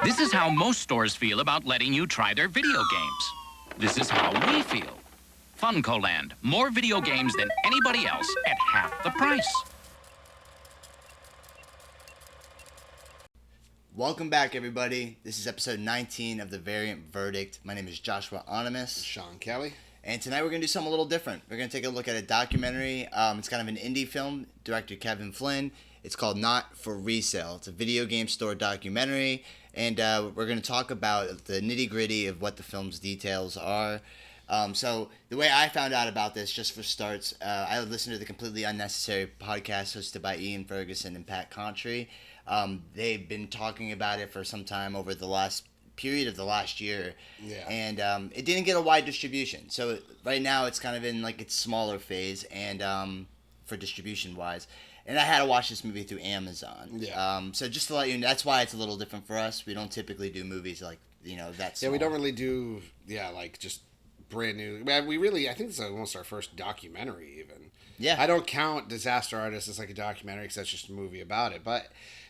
This is how most stores feel about letting you try their video games. This is how we feel. Funcoland, more video games than anybody else at half the price. Welcome back, everybody. This is episode 19 of The Variant Verdict. My name is Joshua Onimus. Shawn Kelly. And tonight we're going to do something a little different. We're going to take a look at a documentary. It's kind of an indie film, director Kevin Flynn. It's called Not For Resale. It's a video game store documentary. And we're going to talk about the nitty-gritty of what the film's details are. So the way I found out about this, just for starts, I listened to the Completely Unnecessary podcast hosted by Ian Ferguson and Pat Contry. They've been talking about it for some time over the last period of the last year. Yeah. And it didn't get a wide distribution. So right now it's kind of in like its smaller phase and for distribution-wise. And I had to watch this movie through Amazon. Yeah. So just to let you know, that's why it's a little different for us. We don't typically do movies like, that small. Yeah, we don't really do, like just brand new. I think this is almost our first documentary even. Yeah. I don't count Disaster Artist as like a documentary because that's just a movie about it. But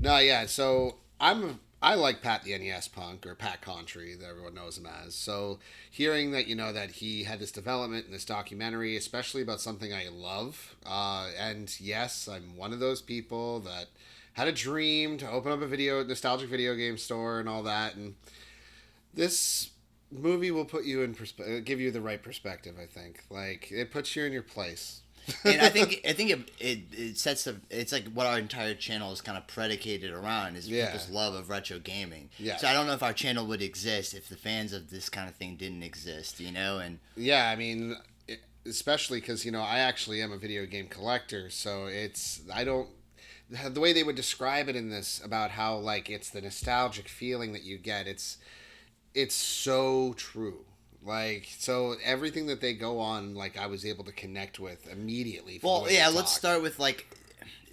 no, yeah. So I like Pat the NES Punk, or Pat Contry, that everyone knows him as. So hearing that, that he had this development in this documentary, especially about something I love, and yes, I'm one of those people that had a dream to open up a nostalgic video game store and all that, and this movie will put you in give you the right perspective. I think, like, it puts you in your place. And I think it sets it's like what our entire channel is kind of predicated around is people's love of retro gaming. Yeah. So I don't know if our channel would exist if the fans of this kind of thing didn't exist, and yeah, I mean, especially because I actually am a video game collector, so the way they would describe it in this about how like it's the nostalgic feeling that you get, it's so true. Like, so everything that they go on, like, I was able to connect with immediately. Well, yeah, let's start with, like,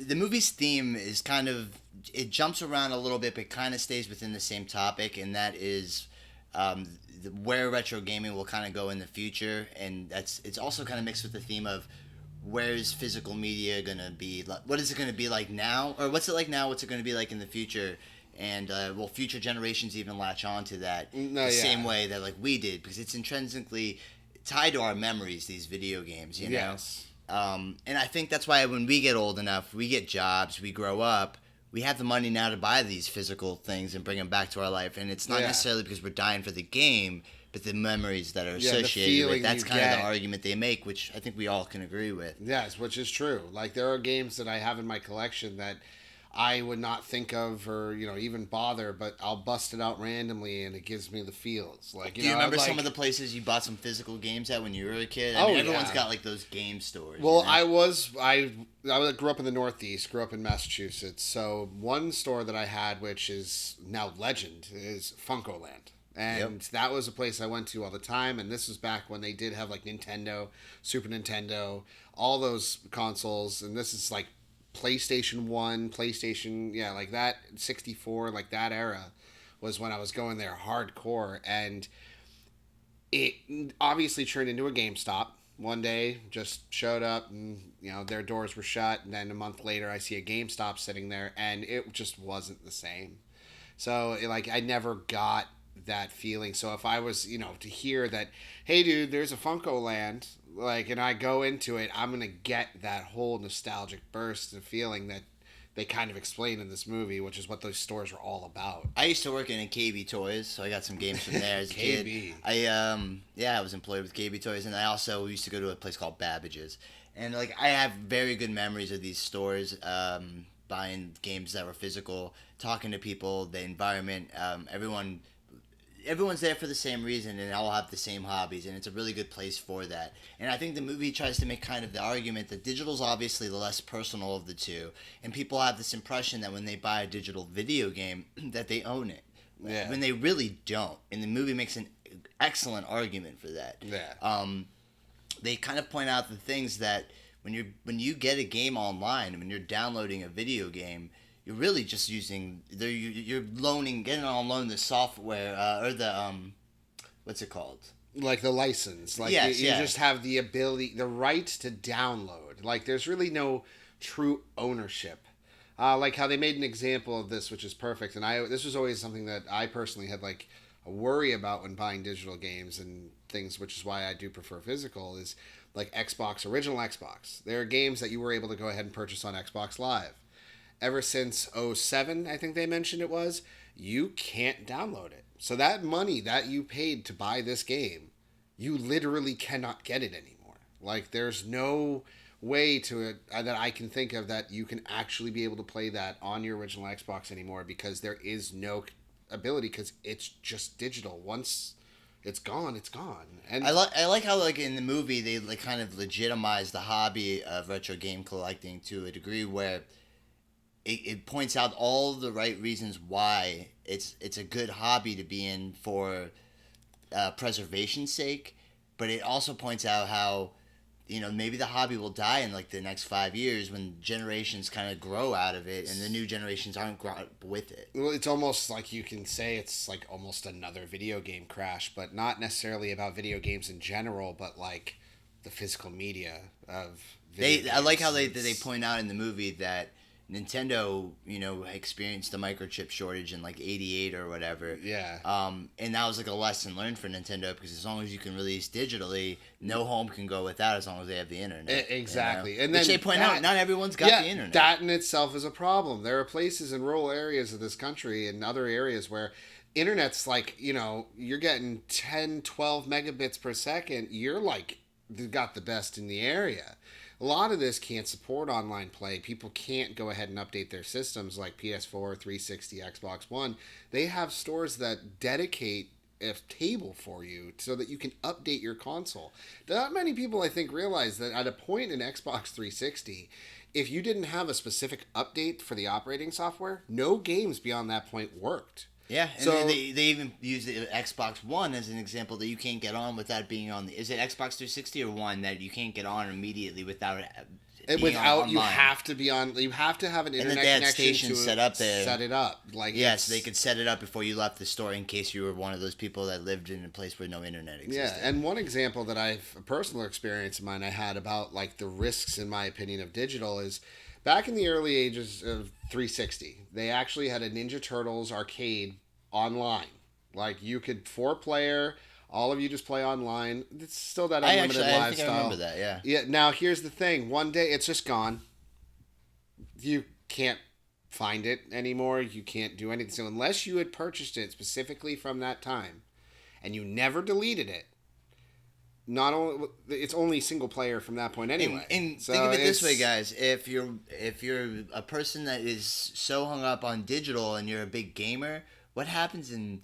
the movie's theme is kind of, it jumps around a little bit, but kind of stays within the same topic, and that is where retro gaming will kind of go in the future, and it's also kind of mixed with the theme of where's physical media going to be, what is it going to be like now, or what's it like now, what's it going to be like in the future. And will future generations even latch on to that same way that like we did, because it's intrinsically tied to our memories, these video games, Yes. And I think that's why when we get old enough, we get jobs, we grow up, we have the money now to buy these physical things and bring them back to our life. And it's not necessarily because we're dying for the game, but the memories that are associated with it. That's kind of the argument they make, which I think we all can agree with. Yes, which is true. Like, there are games that I have in my collection that I would not think of or, even bother, but I'll bust it out randomly and it gives me the feels. Like, do you remember some of the places you bought some physical games at when you were a kid? Everyone's got like those game stores. Well, I grew up in the Northeast, grew up in Massachusetts. So one store that I had, which is now legend, is Funcoland. And that was a place I went to all the time. And this was back when they did have like Nintendo, Super Nintendo, all those consoles. And this is like PlayStation 1, like that, 64, like that era was when I was going there hardcore. And it obviously turned into a GameStop. One day, just showed up and, their doors were shut. And then a month later, I see a GameStop sitting there and it just wasn't the same. So, I never got that feeling. So if I was, to hear that, hey, dude, there's a Funcoland, and I go into it, I'm going to get that whole nostalgic burst of feeling that they kind of explain in this movie, which is what those stores are all about. I used to work in KB Toys, so I got some games from there as a kid. I was employed with KB Toys, and I also used to go to a place called Babbage's. And, I have very good memories of these stores, buying games that were physical, talking to people, the environment, everyone's there for the same reason and all have the same hobbies, and it's a really good place for that. And I think the movie tries to make kind of the argument that digital's obviously the less personal of the two, and people have this impression that when they buy a digital video game that they own it, when they really don't. And the movie makes an excellent argument for that. They kind of point out the things that when you get a game online, when you're downloading a video game, you're really just using you're getting on loan the software or the what's it called? Like the license. Like you just have the ability, the right to download. Like there's really no true ownership. Like how they made an example of this, which is perfect. And this was always something that I personally had like a worry about when buying digital games and things, which is why I do prefer physical, is like original Xbox. There are games that you were able to go ahead and purchase on Xbox Live. Ever since '07, I think they mentioned it was, you can't download it. So that money that you paid to buy this game, you literally cannot get it anymore. Like, there's no way to it that I can think of that you can actually be able to play that on your original Xbox anymore, because there is no ability, because it's just digital. Once it's gone, it's gone. And I like how, like, in the movie they like kind of legitimize the hobby of retro game collecting to a degree where it points out all the right reasons why it's a good hobby to be in for preservation's sake, but it also points out how, you know, maybe the hobby will die in like the next 5 years when generations kind of grow out of it and the new generations aren't growing up with it. Well, it's almost like you can say it's like almost another video game crash, but not necessarily about video games in general, but like the physical media of video games. I like how they point out in the movie that Nintendo, you know, experienced the microchip shortage in like '88 or whatever. Yeah. And that was like a lesson learned for Nintendo, because as long as you can release digitally, no home can go without, as long as they have the internet. Exactly. You know? And then which they point out, not everyone's got the internet. That in itself is a problem. There are places in rural areas of this country and other areas where internet's like, you know, you're getting 10, 12 megabits per second. You're like, got the best in the area. A lot of this can't support online play. People can't go ahead and update their systems like PS4, 360, Xbox One. They have stores that dedicate a table for you so that you can update your console. Not many people, I think, realize that at a point in Xbox 360, if you didn't have a specific update for the operating software, no games beyond that point worked. Yeah, and so they even use the Xbox One as an example that you can't get on without being on the... Is it Xbox 360 or One that you can't get on immediately without being online? You have to be on... You have to have an internet connection to set up there. Set it up. Like, yeah, so they could set it up before you left the store in case you were one of those people that lived in a place where no internet existed. Yeah, and one example that a personal experience of mine I had about like the risks, in my opinion, of digital is... Back in the early ages of 360, they actually had a Ninja Turtles arcade online. Like, you could 4-player, all of you just play online. It's still that unlimited lifestyle. I think I remember that, yeah. Yeah, now here's the thing. One day, it's just gone. You can't find it anymore. You can't do anything. So unless you had purchased it specifically from that time, and you never deleted it, not only it's only single player from that point anyway. And so think of it this way, guys: if you're a person that is so hung up on digital and you're a big gamer, what happens in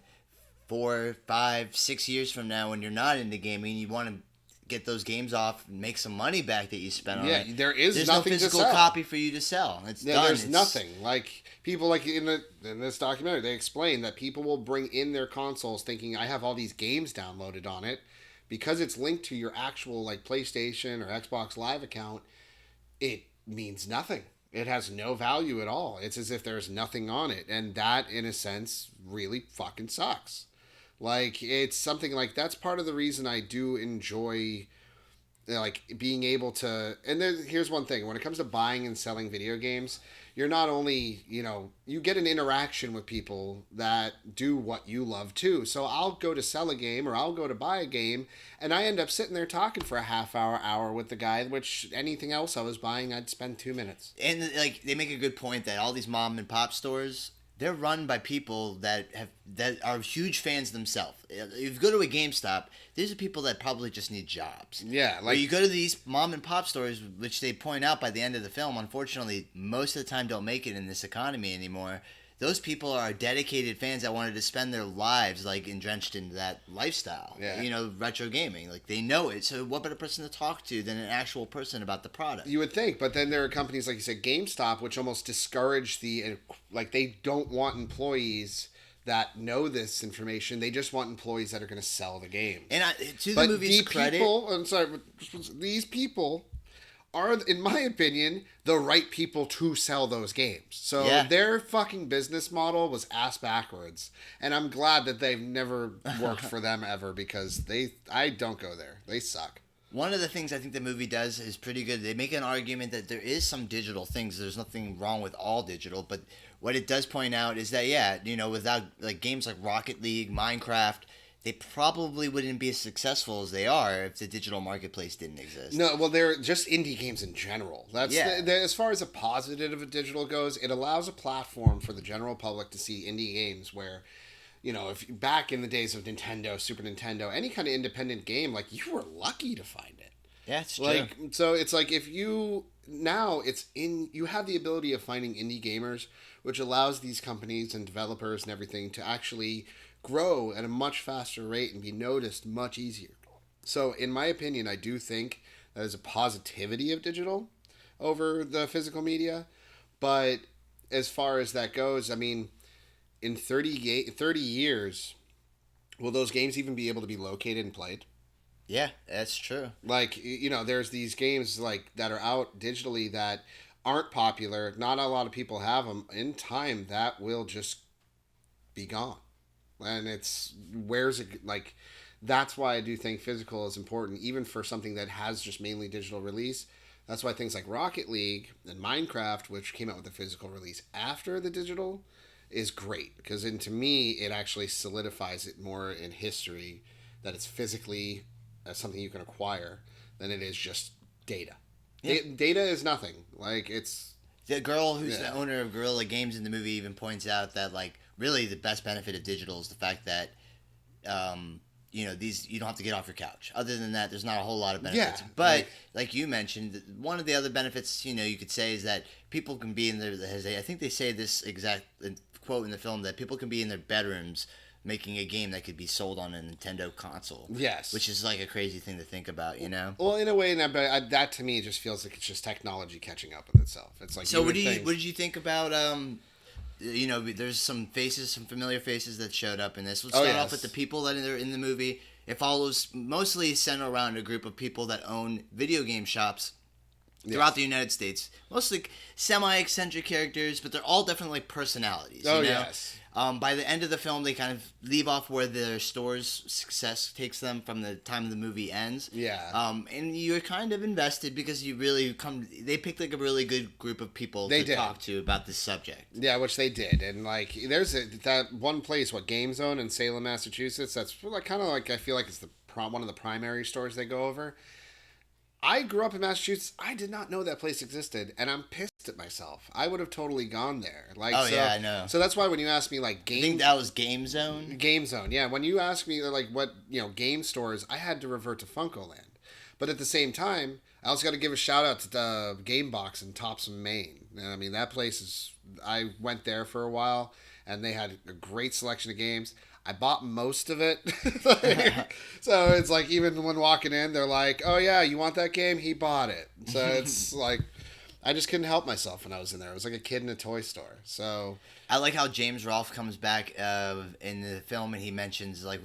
4, 5, 6 years from now when you're not into gaming and you want to get those games off and make some money back that you spent on it? There's no nothing physical to sell. copy for you to sell. It's done. There's nothing. Like, people like in this documentary, they explain that people will bring in their consoles thinking, I have all these games downloaded on it. Because it's linked to your actual like PlayStation or Xbox Live account, it means nothing. It has no value at all. It's as if there's nothing on it. And that, in a sense, really fucking sucks. Like, it's something like, that's part of the reason I do enjoy, like, being able to... And here's one thing. When it comes to buying and selling video games, you're not only, you know, you get an interaction with people that do what you love too. So I'll go to sell a game or I'll go to buy a game, and I end up sitting there talking for a half hour with the guy, which anything else I was buying, I'd spend 2 minutes. And, like, they make a good point that all these mom and pop stores, they're run by people that are huge fans themselves. If you go to a GameStop, these are people that probably just need jobs. Yeah, like, you go to these mom and pop stores, which they point out by the end of the film, unfortunately, most of the time don't make it in this economy anymore. Those people are dedicated fans that wanted to spend their lives, like, entrenched into that lifestyle. Yeah. You know, retro gaming. Like, they know it. So what better person to talk to than an actual person about the product? You would think, but then there are companies, like you said, GameStop, which almost discourage like, they don't want employees that know this information. They just want employees that are going to sell the game. And to the movie's credit... These people are, in my opinion, the right people to sell those games. So their fucking business model was ass backwards. And I'm glad that they've never worked for them ever, because I don't go there. They suck. One of the things I think the movie does is pretty good. They make an argument that there is some digital things. There's nothing wrong with all digital, but what it does point out is that without like games like Rocket League, Minecraft, they probably wouldn't be as successful as they are if the digital marketplace didn't exist. No, well, they're just indie games in general. That's Yeah. as far as a positive of digital goes, it allows a platform for the general public to see indie games where, if back in the days of Nintendo, Super Nintendo, any kind of independent game, like you were lucky to find it. Yeah, it's true. Like, so it's like if you now you have the ability of finding indie gamers, which allows these companies and developers and everything to actually grow at a much faster rate and be noticed much easier. So, in my opinion, I do think that is a positivity of digital over the physical media. But as far as that goes, I mean, in 30 years, will those games even be able to be located and played? Yeah, that's true. Like, there's these games like that are out digitally that aren't popular. Not a lot of people have them. In time, that will just be gone. And that's why I do think physical is important, even for something that has just mainly digital release. That's why things like Rocket League and Minecraft, which came out with a physical release after the digital, is great. Because to me, it actually solidifies it more in history that it's physically something you can acquire than it is just data. Yeah. Data is nothing. Like, it's... The girl who's the owner of Guerrilla Games in the movie even points out that, like, really the best benefit of digital is the fact that, these you don't have to get off your couch. Other than that, there's not a whole lot of benefits. Yeah, but like you mentioned, one of the other benefits, you could say is that people can be in their. I think they say this exact quote in the film that people can be in their bedrooms making a game that could be sold on a Nintendo console. Yes. Which is like a crazy thing to think about, Well, in a way, that to me just feels like it's just technology catching up with itself. It's like... So what did you think about, there's some familiar faces that showed up in this. Let's start off with the people that are in the movie. It follows mostly centered around a group of people that own video game shops throughout the United States. Mostly semi-eccentric characters, but they're all definitely personalities. Yes. By the end of the film, they kind of leave off where their store's success takes them from the time the movie ends. Yeah. And you're kind of invested because you really they picked like a really good group of people to talk to about this subject. Yeah, which they did. And like, there's that one place, Game Zone in Salem, Massachusetts, that's like kind of like, I feel like it's one of the primary stores they go over. I grew up in Massachusetts. I did not know that place existed, and I'm pissed at myself. I would have totally gone there. Yeah, I know. So that's why when you ask me, like, I think that was Game Zone? Game Zone, yeah. When you ask me, like, what, game stores, I had to revert to Funkoland. But at the same time, I also got to give a shout-out to the Game Box in Topsom, Maine. I mean, that place is... I went there for a while, and they had a great selection of games. I bought most of it. So it's like, even when walking in, they're like, oh yeah, you want that game? He bought it. So it's like, I just couldn't help myself when I was in there. It was like a kid in a toy store. So I like how James Rolfe comes back in the film and he mentions, like,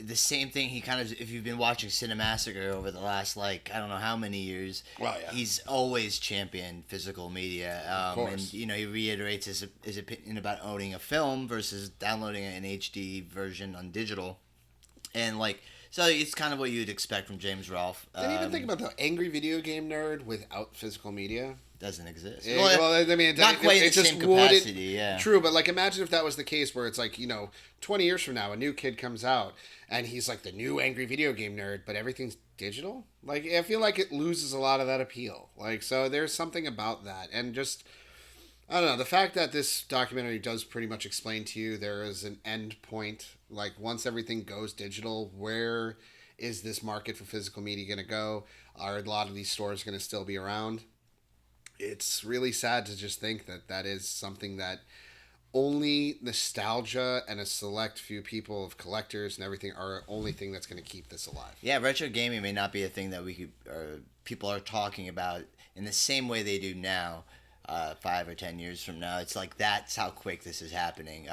the same thing. He kind of, if you've been watching Cinemassacre over the last, like, I don't know how many years, he's always championed physical media. Of course. And, he reiterates his opinion about owning a film versus downloading an HD version on digital. And, like, so it's kind of what you'd expect from James Rolfe. Didn't even think about the angry video game nerd without physical media. Doesn't exist. I mean, not quite the same capacity, yeah. True, but, like, imagine if that was the case where it's like, 20 years from now, a new kid comes out, and he's like the new angry video game nerd, but everything's digital? Like, I feel like it loses a lot of that appeal. Like, so there's something about that. And just, I don't know, the fact that this documentary does pretty much explain to you there is an end point. Like, once everything goes digital, where is this market for physical media going to go? Are a lot of these stores going to still be around? It's really sad to just think that is something that only nostalgia and a select few people of collectors and everything are the only thing that's going to keep this alive. Yeah, retro gaming may not be a thing that people are talking about in the same way they do now. 5 or 10 years from now, it's like that's how quick this is happening.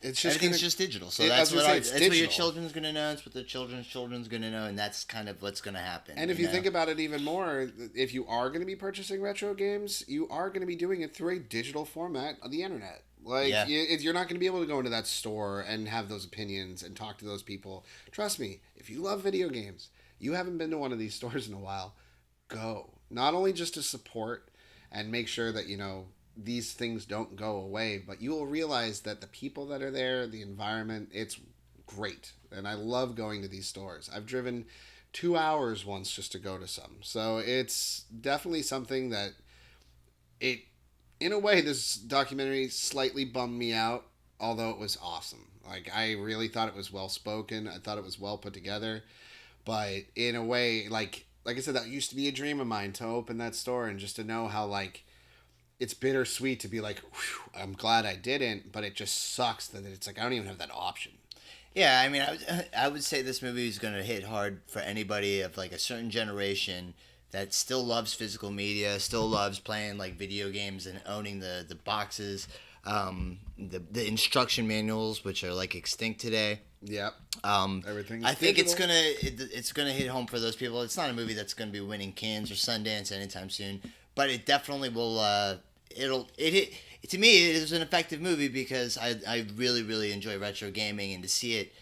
Everything's just digital, so that's what your children's gonna know. It's what their children's gonna know, and that's kind of what's gonna happen. And if you think about it even more, if you are going to be purchasing retro games, you are going to be doing it through a digital format on the internet. Like, you're not going to be able to go into that store and have those opinions and talk to those people. Trust me, if you love video games, you haven't been to one of these stores in a while, go. Not only just to support and make sure that, these things don't go away, but you will realize that the people that are there, the environment, it's great. And I love going to these stores. I've driven 2 hours once just to go to some. So it's definitely something that in a way, this documentary slightly bummed me out, although it was awesome. Like, I really thought it was well spoken. I thought it was well put together. But in a way, like I said, that used to be a dream of mine, to open that store and just to know how, like, it's bittersweet to be like, I'm glad I didn't, but it just sucks that it's like I don't even have that option. Yeah, I mean, I would say this movie is going to hit hard for anybody of like a certain generation that still loves physical media, still loves playing like video games and owning the boxes, the instruction manuals, which are like extinct today. Yep. Everything's I think digital. it's gonna hit home for those people. It's not a movie that's gonna be winning Cannes or Sundance anytime soon, but it definitely will. To me, it is an effective movie because I really really enjoy retro gaming, and to see it,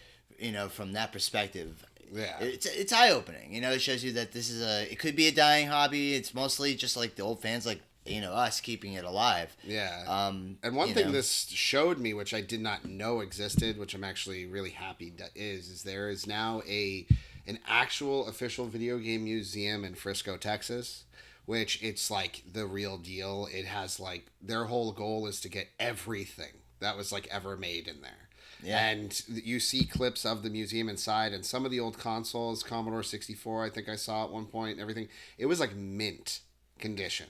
from that perspective. Yeah. It's eye opening. It shows you that it could be a dying hobby. It's mostly just like the old fans, like us keeping it alive. Yeah. And one thing this showed me, which I did not know existed, which I'm actually really happy that is there is now an actual official video game museum in Frisco, Texas, which it's like the real deal. It has like their whole goal is to get everything that was like ever made in there. Yeah. And you see clips of the museum inside, and some of the old consoles, Commodore 64, I think I saw at one point, and everything. It was like mint condition.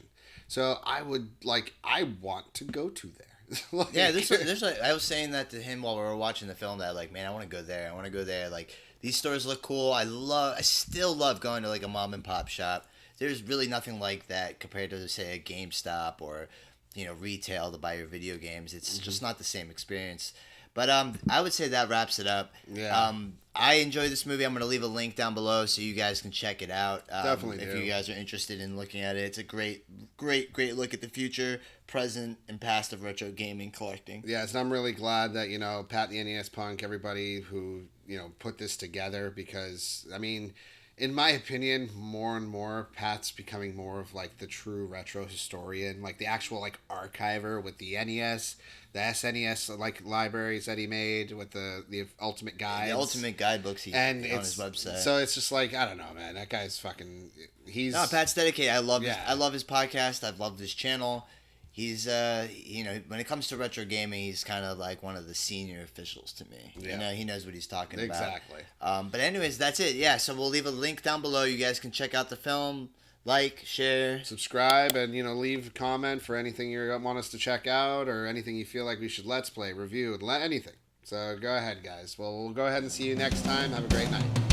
So I want to go to there. Yeah, I was saying that to him while we were watching the film, that like, man, I want to go there. I want to go there. Like, these stores look cool. I still love going to like a mom and pop shop. There's really nothing like that compared to, say, a GameStop or, retail to buy your video games. It's just not the same experience. But I would say that wraps it up. Yeah. I enjoy this movie. I'm going to leave a link down below so you guys can check it out. Definitely if do. you guys are interested in looking at it. It's a great, great, great look at the future, present, and past of retro gaming collecting. Yes, and I'm really glad that, Pat the NES Punk, everybody who, put this together, because, I mean, in my opinion, more and more, Pat's becoming more of, like, the true retro historian, like, the actual, like, archiver with the NES, the SNES, like, libraries that he made with the Ultimate Guides. The Ultimate Guidebooks he's on his website. So it's just like, I don't know, man. That guy's fucking... No, Pat's dedicated. I love his podcast. I've loved his channel. He's, when it comes to retro gaming, he's kind of like one of the senior officials to me. Yeah. He knows what he's talking about. Exactly. But anyways, that's it. Yeah, so we'll leave a link down below. You guys can check out the film, like, share. Subscribe, and, leave a comment for anything you want us to check out or anything you feel like we should let's play, review, anything. So go ahead, guys. Well, we'll go ahead and see you next time. Have a great night.